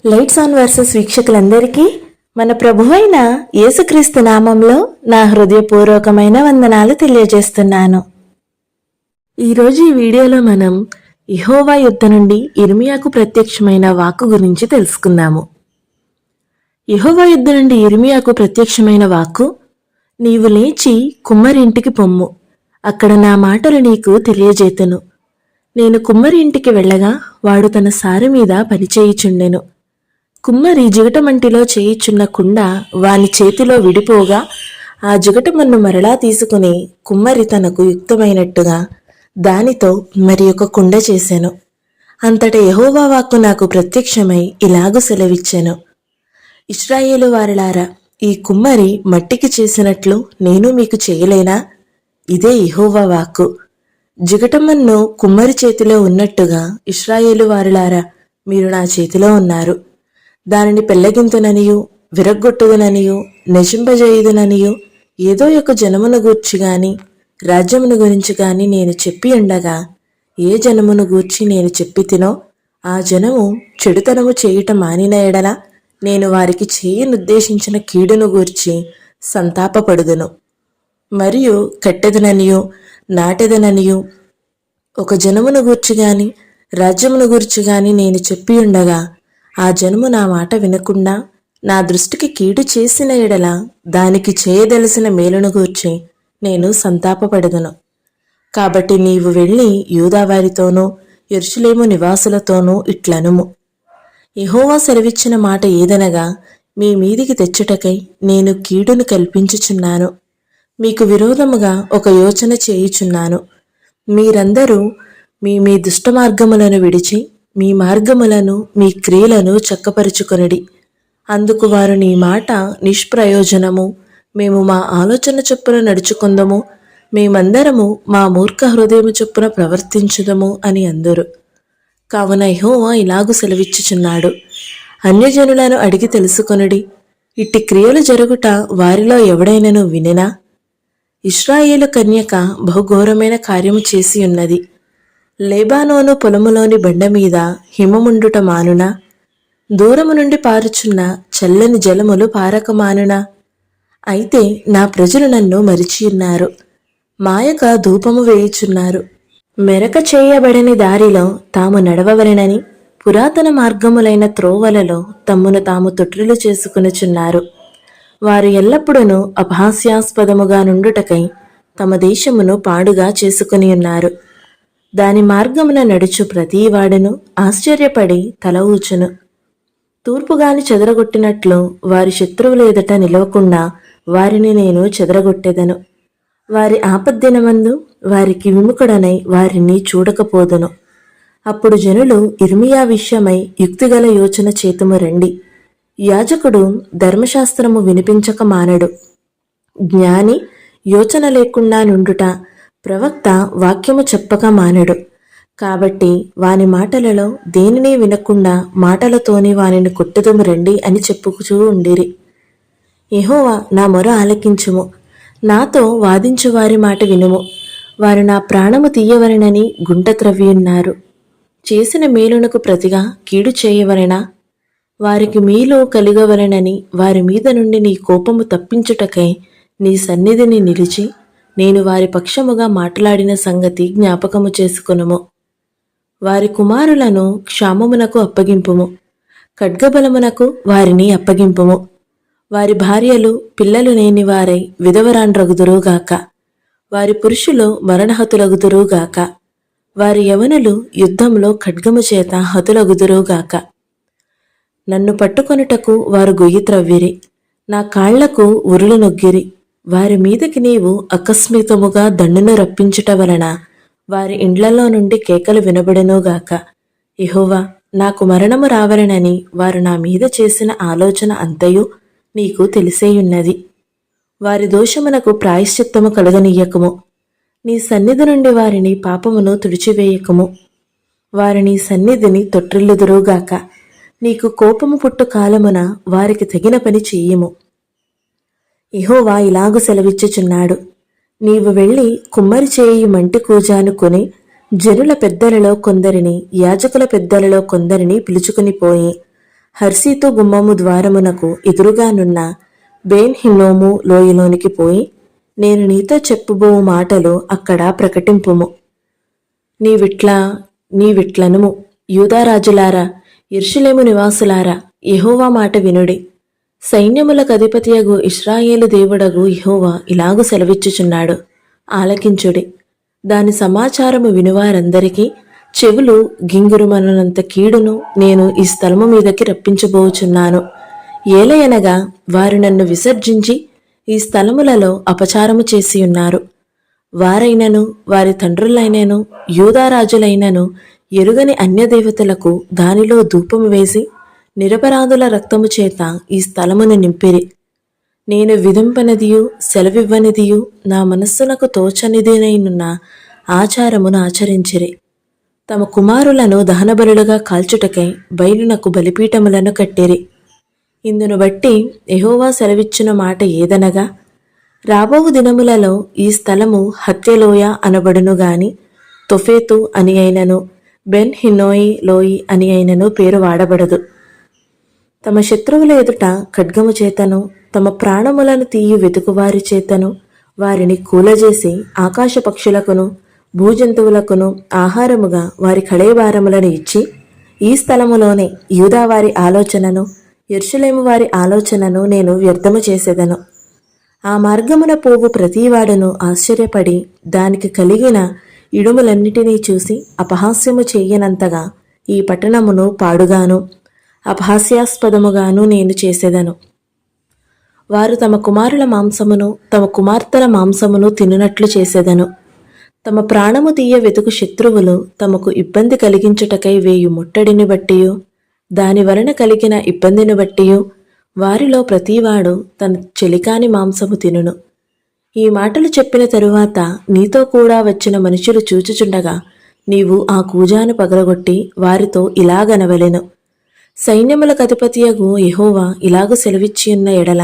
Lights on versus వీక్షకులందరికీ మన ప్రభువైన యేసుక్రీస్తు నామంలో నా హృదయపూర్వకమైన వందనాలు తెలియజేస్తున్నాను. ఈరోజు ఈ వీడియోలో మనం యెహోవా యుద్ధ నుండి యిర్మీయాకు ప్రత్యక్షమైన వాక్కు గురించి తెలుసుకుందాము. యెహోవా యుద్ధ నుండి యిర్మీయాకు ప్రత్యక్షమైన వాక్కు, నీవు లేచి కుమ్మరి ఇంటికి పొమ్ము, అక్కడ నా మాటలు నీకు తెలియజేతును. నేను కుమ్మరి ఇంటికి వెళ్ళగా వాడు తన సారె మీద పనిచేయుచుండెను. కుమ్మరి జిగటమంటిలో చేయిచున్న కుండ వాని చేతిలో విడిపోగా ఆ జిగటమన్ను మరలా తీసుకుని కుమ్మరి తనకు యుక్తమైనట్టుగా దానితో మరి ఒక కుండ చేసెను. అంతట యెహోవా వాక్కు నాకు ప్రత్యక్షమై ఇలాగు సెలవిచ్చెను, ఇశ్రాయేలు వారలారా, ఈ కుమ్మరి మట్టికి చేసినట్లు నేను మీకు చేయలేనా? ఇదే యెహోవా వాక్కు. జిగటమన్ను కుమ్మరి చేతిలో ఉన్నట్టుగా ఇశ్రాయేలు వారలారా, మీరు నా చేతిలో ఉన్నారు. దానిని పెళ్లగింతుననియు విరగ్గొట్టుదననియు నశింపజేయుదుననియు ఏదో ఒక జనమును గూర్చి గాని రాజ్యమును గురించి గాని నేను చెప్పి ఉండగా, ఏ జనమును గూర్చి నేను చెప్పి తినో ఆ జనము చెడుతనము చేయుట మానిన ఎడల నేను వారికి చేయనుద్దేశించిన కీడును గూర్చి సంతాపపడుదును. మరియు కట్టెదననియు నాటెదననియు ఒక జనమును గూర్చి గాని రాజ్యమును గూర్చి గాని నేను చెప్పి ఉండగా ఆ జనము నా మాట వినకుండా నా దృష్టికి కీడు చేసిన ఎడల దానికి చేయదలసిన మేలును గూర్చి నేను సంతాపపడదును. కాబట్టి నీవు వెళ్ళి యూదావారితోనూ యెరూషలేము నివాసులతోనూ ఇట్లనుము, యెహోవా సెలవిచ్చిన మాట ఏదనగా, మీ మీదికి తెచ్చుటకై నేను కీడును కల్పించుచున్నాను. మీకు విరోధముగా ఒక యోచన చేయుచున్నాను. మీరందరూ మీ మీ దుష్టమార్గములను విడిచి మీ మార్గములను మీ క్రియలను చక్కపరుచుకొనిడి. అందుకు వారు నీ మాట నిష్ప్రయోజనము, మేము మా ఆలోచన చొప్పున నడుచుకుందము, మేమందరము మా మూర్ఖ హృదయము చొప్పున ప్రవర్తించుదము అని అందరు. కావున యెహోవా ఇలాగు సెలవిచ్చుచున్నాడు, అన్యజనులను అడిగి తెలుసుకొనుడి, ఇట్టి క్రియలు జరుగుట వారిలో ఎవడైనను వినెనా? ఇశ్రాయేలు కన్యక బహుఘోరమైన కార్యము చేసి ఉన్నది. లెబానోను పొలములోని బండమీద హిమముండుట మానునా? దూరము నుండి పారుచున్న చల్లని జలములు పారక మానునా? అయితే నా ప్రజలు నన్ను మరిచియున్నారు, మాయక ధూపము వేయుచున్నారు. మెరక చేయబడని దారిలో తాము నడవవలెనని పురాతన మార్గములైన త్రోవలలో తమ్మును తాము తొట్రులు చేసుకునుచున్నారు. వారు ఎల్లప్పుడూ అపహాస్యాస్పదముగా నుండుటకై తమ దేశమును పాడుగా చేసుకుని ఉన్నారు. దాని మార్గమున నడుచు ప్రతివాడును ఆశ్చర్యపడి తల ఊచును. తూర్పుగాని చెదరగొట్టినట్లు వారి శత్రువుల ఎదుట నిలవకుండా వారిని నేను చెదరగొట్టెదను. వారి ఆపద్దినమందు వారికి విముఖుడనై వారిని చూడకపోదును. అప్పుడు జనులు యిర్మీయా విషయమై యుక్తిగల యోచన చేతుము రండి. యాజకుడు ధర్మశాస్త్రము వినిపించక మానడు, జ్ఞాని యోచన లేకుండా నుండుట, ప్రవక్త వాక్యము చెప్పక మానడు. కాబట్టి వాని మాటలలో దేనిని వినకుండా మాటలతోని వానిని కొట్టుదము రండి అని చెప్పుచూ ఉండిరి. యెహోవా, నా మొర ఆలకించుము, నాతో వాదించు వారి మాట వినుము. వారు నా ప్రాణము తీయవలెనని గుంట త్రవ్వియున్నారు. చేసిన మేలునకు ప్రతిగా కీడు చేయవలెనా? వారికి మేలు కలుగవలెనని వారి మీద నుండి నీ కోపము తప్పించుటకై నీ సన్నిధిని నిలిచి నేను వారి పక్షముగా మాట్లాడిన సంగతి జ్ఞాపకము చేసుకొనుము. వారి కుమారులను క్షామమునకు అప్పగింపుము, ఖడ్గబలమునకు వారిని అప్పగింపుము. వారి భార్యలు పిల్లలు లేని వారై విధవరాండ్రగుదురుగాక. వారి పురుషులు మరణహతులగుదురుగాక. వారి యవనులు యుద్ధంలో ఖడ్గము చేత హతులగుదురుగాక. నన్ను పట్టుకొనుటకు వారు గొయ్యి త్రవ్విరి, నా కాళ్లకు ఉరులు నొగ్గిరి. వారి మీదకి నీవు అకస్మితముగా దండును రప్పించుట వలన వారి ఇండ్లలో నుండి కేకలు వినబడెనుగాక. యెహోవా, నాకు మరణము రావలెనని వారు నా మీద చేసిన ఆలోచన అంతయు నీకు తెలిసేయున్నది. వారి దోషమునకు ప్రాయశ్చిత్తము కలుగనీయకము. నీ సన్నిధి నుండి వారిని పాపమును తుడిచివేయకము. వారి నీ సన్నిధిని తొట్టిల్లుదురుగాక. నీకు కోపము పుట్టు కాలమున వారికి తగిన పని చెయ్యము. యెహోవా ఇలాగు సెలవిచ్చుచున్నాడు, నీవు వెళ్ళి కుమ్మరి చేయి మంటి కూజాను కొని జనుల పెద్దలలో కొందరిని యాజకుల పెద్దలలో కొందరిని పిలుచుకుని పోయి హర్సీతు గుమ్మము ద్వారమునకు ఎదురుగానున్న బేన్ హిన్నోము లోయలోనికి పోయి నేను నీతో చెప్పుబోవు మాటలు అక్కడ ప్రకటింపుము. నీవిట్లనుము, యూదారాజులారా, యెరూషలేము నివాసులారా, యెహోవా మాట వినుడి. సైన్యములకు అధిపతియగు ఇశ్రాయేలు దేవుడగు యెహోవా ఇలాగు సెలవిచ్చుచున్నాడు, ఆలకించుడి. దాని సమాచారము వినువారందరికీ చెవులు గింగురుమనంత కీడును నేను ఈ స్థలము మీదకి రప్పించబోచున్నాను. ఏలయనగా వారు నన్ను విసర్జించి ఈ స్థలములలో అపచారము చేసియున్నారు. వారైనను వారి తండ్రులైనను యూదారాజులైనను ఎరుగని అన్యదేవతలకు దానిలో ధూపము వేసి నిరపరాధుల రక్తము చేత ఈ స్థలమును నింపిరి. నేను విధింపనిదియు సెలవివ్వనిదియు నా మనస్సునకు తోచనిదినైనున్న ఆచారమును ఆచరించిరి. తమ కుమారులను దహనబలులుగా కాల్చుటకై బయలునకు బలిపీఠములను కట్టిరి. ఇందును బట్టి యెహోవా సెలవిచ్చిన మాట ఏదనగా, రాబోవు దినములలో ఈ స్థలము హత్యలోయ అనబడును గాని తొఫేతు అని అయినను బెన్ హిన్నోయి లోయి అని అయినను పేరు వాడబడదు. తమ శత్రువుల ఎదుట ఖడ్గము చేతను తమ ప్రాణములను తీయి వెతుకువారి చేతను వారిని కూలజేసి ఆకాశ పక్షులకును భూజంతువులకును ఆహారముగా వారి కళేబారములను ఇచ్చి ఈ స్థలములోనే యూదావారి ఆలోచనను యెరూషలేము వారి ఆలోచనను నేను వ్యర్థము చేసేదను. ఆ మార్గమున పోవు ప్రతివాడును ఆశ్చర్యపడి దానికి కలిగిన ఇడుములన్నిటినీ చూసి అపహాస్యము చెయ్యనంతగా ఈ పట్టణమును పాడుగాను అపహాస్యాస్పదముగాను నేను చేసేదను. వారు తమ కుమారుల మాంసమును తమ కుమార్తెల మాంసమును తినునట్లు చేసేదను. తమ ప్రాణము తీయ వెతుకు శత్రువులు తమకు ఇబ్బంది కలిగించుటకై వేయు ముట్టడిని బట్టియు దాని వలన కలిగిన ఇబ్బందిని బట్టియు వారిలో ప్రతివాడు తన చెలికాని మాంసము తినును. ఈ మాటలు చెప్పిన తరువాత నీతో కూడా వచ్చిన మనుషులు చూచుచుండగా నీవు ఆ కూజాను పగలగొట్టి వారితో ఇలాగనవలెను, సైన్యములకు అధిపతియగు యెహోవా ఇలాగు సెలవిచ్చియున్న ఎడల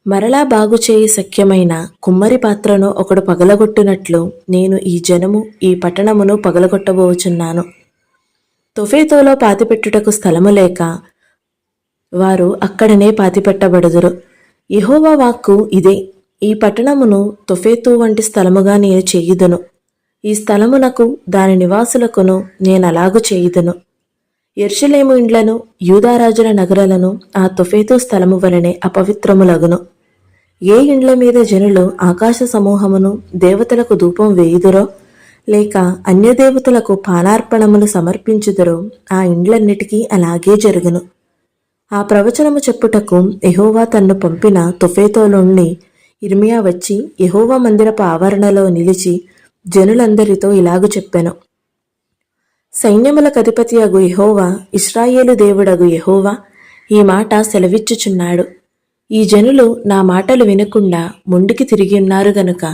మరలా బాగుచేయి శక్యమైన కుమ్మరి పాత్రను ఒకడు పగలగొట్టునట్లు నేను ఈ జనము ఈ పట్టణమును పగలగొట్టబోచున్నాను. తొఫేతోలో పాతిపెట్టుటకు స్థలము లేక వారు అక్కడనే పాతిపెట్టబడుదురు. యెహోవా వాక్కు ఇదే, ఈ పట్టణమును తొఫేతు వంటి స్థలముగా నేను చేయుదును. ఈ స్థలమునకు దాని నివాసులకును నేనలాగు చేయుదును. యెరూషలేము ఇండ్లను యూదారాజుల నగరాలను ఆ తొఫేతు స్థలము వలనే అపవిత్రములగును. ఏ ఇండ్ల మీద జనులు ఆకాశ సమూహమును దేవతలకు ధూపం వేయుదురో లేక అన్యదేవతలకు పానార్పణములు సమర్పించుదురో ఆ ఇండ్లన్నిటికీ అలాగే జరుగును. ఆ ప్రవచనము చెప్పుటకు యెహోవా తన్ను పంపిన తొఫేతోలోని ఇర్మియా వచ్చి యెహోవా మందిరపు ఆవరణలో నిలిచి జనులందరితో ఇలాగు చెప్పెను, సైన్యములకు అధిపతియగు యెహోవా, ఇశ్రాయేలు దేవుడగు యెహోవా ఈ మాట సెలవిచ్చుచున్నాడు. ఈ జనులు నా మాటలు వినకుండా ముందుకి తిరిగియున్నారు గనుక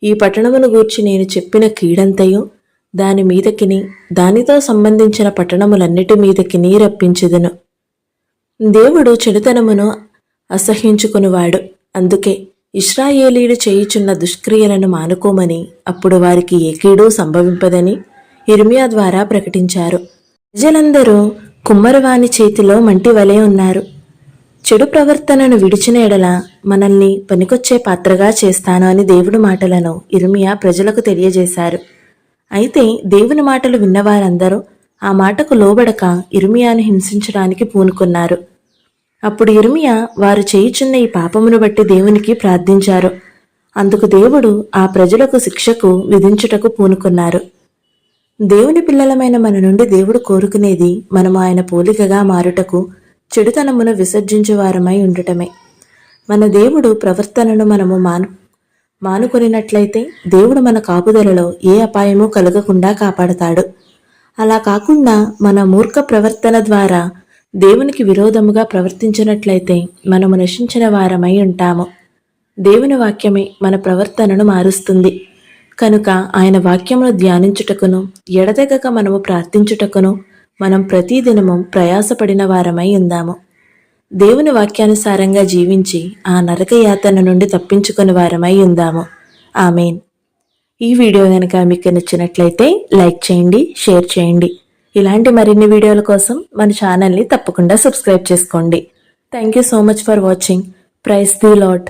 ఈ పట్టణమును గూర్చి నేను చెప్పిన కీడంతయు దాని మీదకిని దానితో సంబంధించిన పట్టణములన్నిటి మీదకిని రప్పించుదును. దేవుడు చెడుతనమును అసహ్యించుకునివాడు. అందుకే ఇశ్రాయేలీలు చేయుచున్న దుష్క్రియలను మానుకోమని అప్పుడు వారికి ఏ కీడు సంభవింపదని ఇర్మియా ద్వారా ప్రకటించారు. ప్రజలందరూ కుమ్మరివాని చేతిలో మంటి వలె ఉన్నారు. చెడు ప్రవర్తనను విడిచిన ఎడల మనల్ని పనికొచ్చే పాత్రగా చేస్తాను అని దేవుడి మాటలను ఇర్మియా ప్రజలకు తెలియజేశారు. అయితే దేవుని మాటలు విన్నవారందరూ ఆ మాటకు లోబడక ఇర్మియాను హింసించడానికి పూనుకున్నారు. అప్పుడు ఇర్మియా వారు చేయుచున్న ఈ పాపమును బట్టి దేవునికి ప్రార్థించారు. అందుకు దేవుడు ఆ ప్రజలకు శిక్షకు విధించుటకు పూనుకున్నారు. దేవుని పిల్లలమైన మన నుండి దేవుడు కోరుకునేది మనము ఆయన పోలికగా మారుటకు చెడుతనమును విసర్జించువారమై ఉండటమే. మన దేవుడు ప్రవర్తనను మనము మానుకొనినట్లయితే దేవుడు మన కాపుదలలో ఏ అపాయమూ కలగకుండా కాపాడతాడు. అలా కాకుండా మన మూర్ఖ ప్రవర్తన ద్వారా దేవునికి విరోధముగా ప్రవర్తించినట్లయితే మనము నశించిన వారమై ఉంటాము. దేవుని వాక్యమే మన ప్రవర్తనను మారుస్తుంది. కనుక ఆయన వాక్యమును ధ్యానించుటకును ఎడతెగక మనము ప్రార్థించుటకును మనం ప్రతిదినము ప్రయాసపడిన వారమై ఉందాము. దేవుని వాక్యానుసారంగా జీవించి ఆ నరక యాతన నుండి తప్పించుకుని వారమై ఉందాము. ఆమేన్. ఈ వీడియో కనుక మీకు నచ్చినట్లయితే లైక్ చేయండి, షేర్ చేయండి. ఇలాంటి మరిన్ని వీడియోల కోసం మన ఛానల్ని తప్పకుండా సబ్స్క్రైబ్ చేసుకోండి. Thank you so much for watching. Praise the lord.